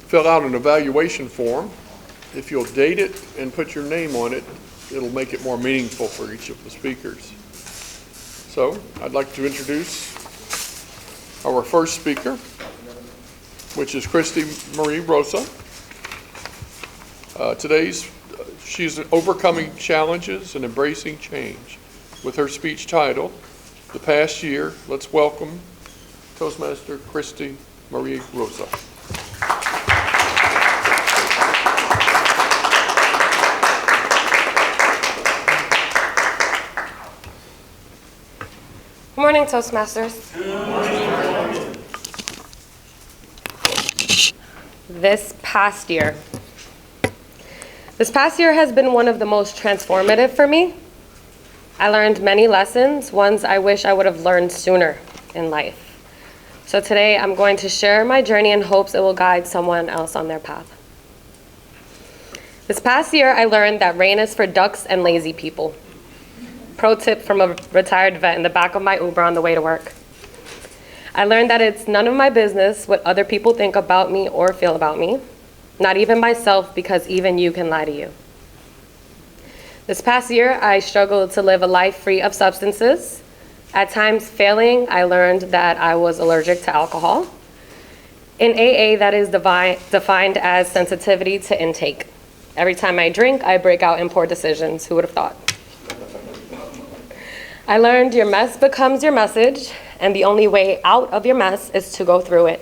fill out an evaluation form. If you'll date it and put your name on it, it'll make it more meaningful for each of the speakers. So I'd like to introduce our first speaker, which is Kristiemarie Rosa. She's overcoming challenges and embracing change with her speech title, The Past Year. Let's welcome Toastmaster Kristiemarie Rosa. Good morning, Toastmasters. Good morning. This past year has been one of the most transformative for me. I learned many lessons, ones I wish I would have learned sooner in life. So today I'm going to share my journey in hopes it will guide someone else on their path. This past year I learned that rain is for ducks and lazy people. Pro tip from a retired vet in the back of my Uber on the way to work. I learned that it's none of my business what other people think about me or feel about me, not even myself, because even you can lie to you. This past year, I struggled to live a life free of substances. At times failing, I learned that I was allergic to alcohol. In AA, that is defined as sensitivity to intake. Every time I drink, I break out in poor decisions. Who would have thought? I learned your mess becomes your message, and the only way out of your mess is to go through it.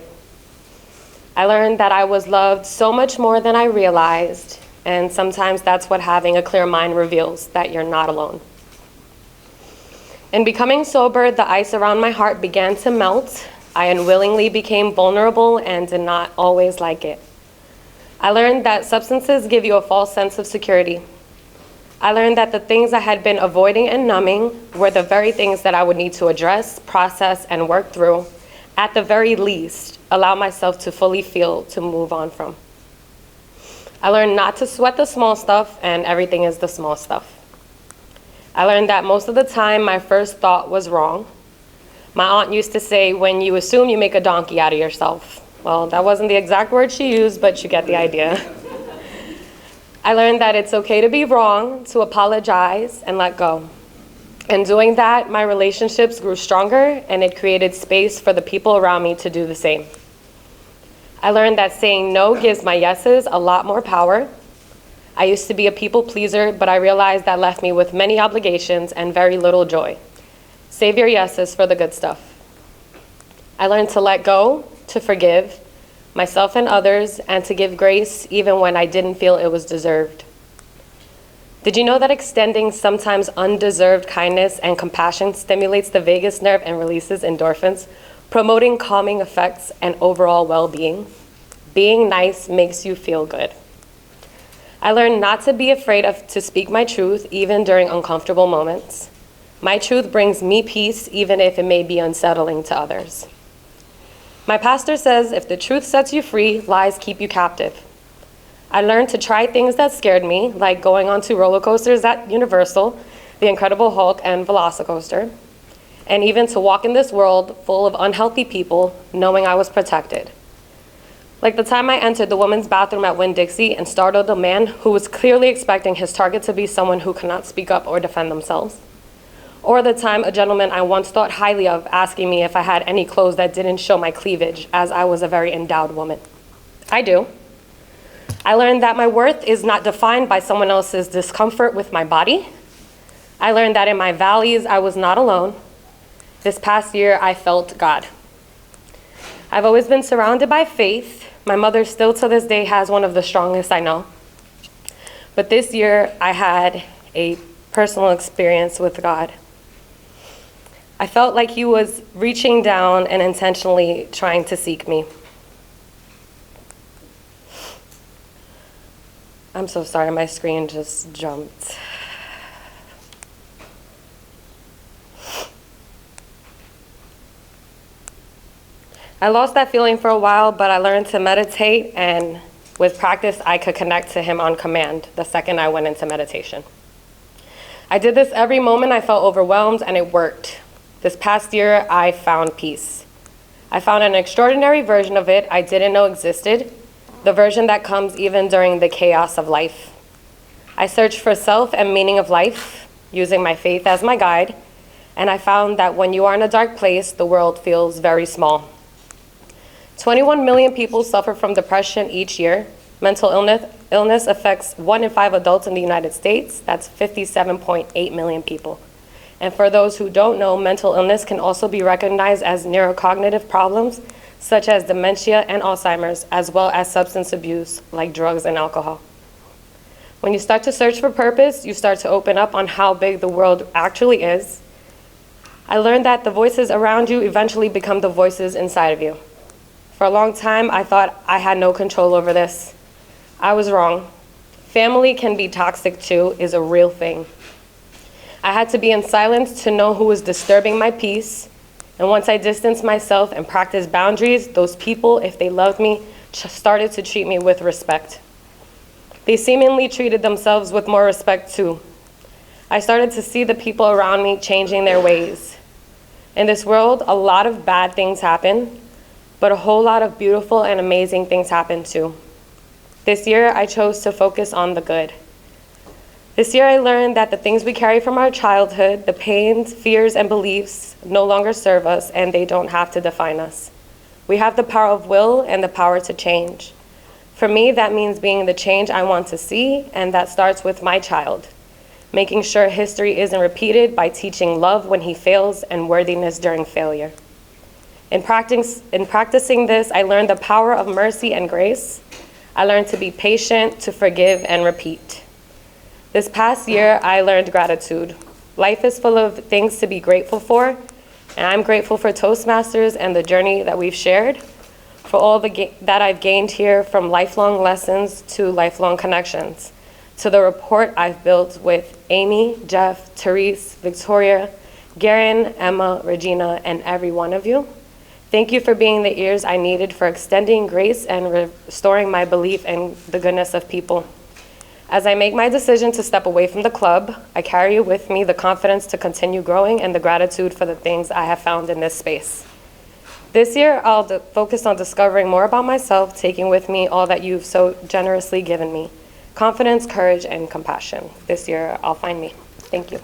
I learned that I was loved so much more than I realized, and sometimes that's what having a clear mind reveals, that you're not alone. In becoming sober, the ice around my heart began to melt. I unwillingly became vulnerable and did not always like it. I learned that substances give you a false sense of security. I learned that the things I had been avoiding and numbing were the very things that I would need to address, process, and work through, at the very least, allow myself to fully feel to move on from. I learned not to sweat the small stuff, and everything is the small stuff. I learned that most of the time my first thought was wrong. My aunt used to say, when you assume, you make a donkey out of yourself. Well, that wasn't the exact word she used, but you get the idea. I learned that it's okay to be wrong, to apologize, and let go. In doing that, my relationships grew stronger, and it created space for the people around me to do the same. I learned that saying no gives my yeses a lot more power. I used to be a people pleaser, but I realized that left me with many obligations and very little joy. Save your yeses for the good stuff. I learned to let go, to forgive myself and others, and to give grace even when I didn't feel it was deserved. Did you know that extending sometimes undeserved kindness and compassion stimulates the vagus nerve and releases endorphins, promoting calming effects and overall well-being? Being nice makes you feel good. I learned not to be afraid to speak my truth even during uncomfortable moments. My truth brings me peace even if it may be unsettling to others. My pastor says, if the truth sets you free, lies keep you captive. I learned to try things that scared me, like going on 2 roller coasters at Universal, the Incredible Hulk and Velocicoaster, and even to walk in this world full of unhealthy people, knowing I was protected. Like the time I entered the women's bathroom at Winn-Dixie and startled a man who was clearly expecting his target to be someone who cannot speak up or defend themselves. Or the time a gentleman I once thought highly of asking me if I had any clothes that didn't show my cleavage, as I was a very endowed woman. I do. I learned that my worth is not defined by someone else's discomfort with my body. I learned that in my valleys, I was not alone. This past year, I felt God. I've always been surrounded by faith. My mother still to this day has one of the strongest I know. But this year, I had a personal experience with God. I felt like he was reaching down and intentionally trying to seek me. I'm so sorry, my screen just jumped. I lost that feeling for a while, but I learned to meditate, and with practice, I could connect to him on command the second I went into meditation. I did this every moment I felt overwhelmed, and it worked. This past year, I found peace. I found an extraordinary version of it I didn't know existed, the version that comes even during the chaos of life. I searched for self and meaning of life, using my faith as my guide, and I found that when you are in a dark place, the world feels very small. 21 million people suffer from depression each year. Mental illness affects 1 in 5 adults in the United States. That's 57.8 million people. And for those who don't know, mental illness can also be recognized as neurocognitive problems, such as dementia and Alzheimer's, as well as substance abuse, like drugs and alcohol. When you start to search for purpose, you start to open up on how big the world actually is. I learned that the voices around you eventually become the voices inside of you. For a long time, I thought I had no control over this. I was wrong. Family can be toxic too, is a real thing. I had to be in silence to know who was disturbing my peace. And once I distanced myself and practiced boundaries, those people, if they loved me, started to treat me with respect. They seemingly treated themselves with more respect too. I started to see the people around me changing their ways. In this world, a lot of bad things happen, but a whole lot of beautiful and amazing things happen too. This year, I chose to focus on the good. This year, I learned that the things we carry from our childhood, the pains, fears, and beliefs, no longer serve us, and they don't have to define us. We have the power of will and the power to change. For me, that means being the change I want to see, and that starts with my child. Making sure history isn't repeated by teaching love when he fails and worthiness during failure. In practicing this, I learned the power of mercy and grace. I learned to be patient, to forgive, and repeat. This past year, I learned gratitude. Life is full of things to be grateful for, and I'm grateful for Toastmasters and the journey that we've shared, for all that I've gained here, from lifelong lessons to lifelong connections, to the rapport I've built with Amy, Jeff, Therese, Victoria, Garen, Emma, Regina, and every one of you. Thank you for being the ears I needed for extending grace and restoring my belief in the goodness of people. As I make my decision to step away from the club, I carry with me the confidence to continue growing and the gratitude for the things I have found in this space. This year, I'll focus on discovering more about myself, taking with me all that you've so generously given me. Confidence, courage, and compassion. This year, I'll find me. Thank you.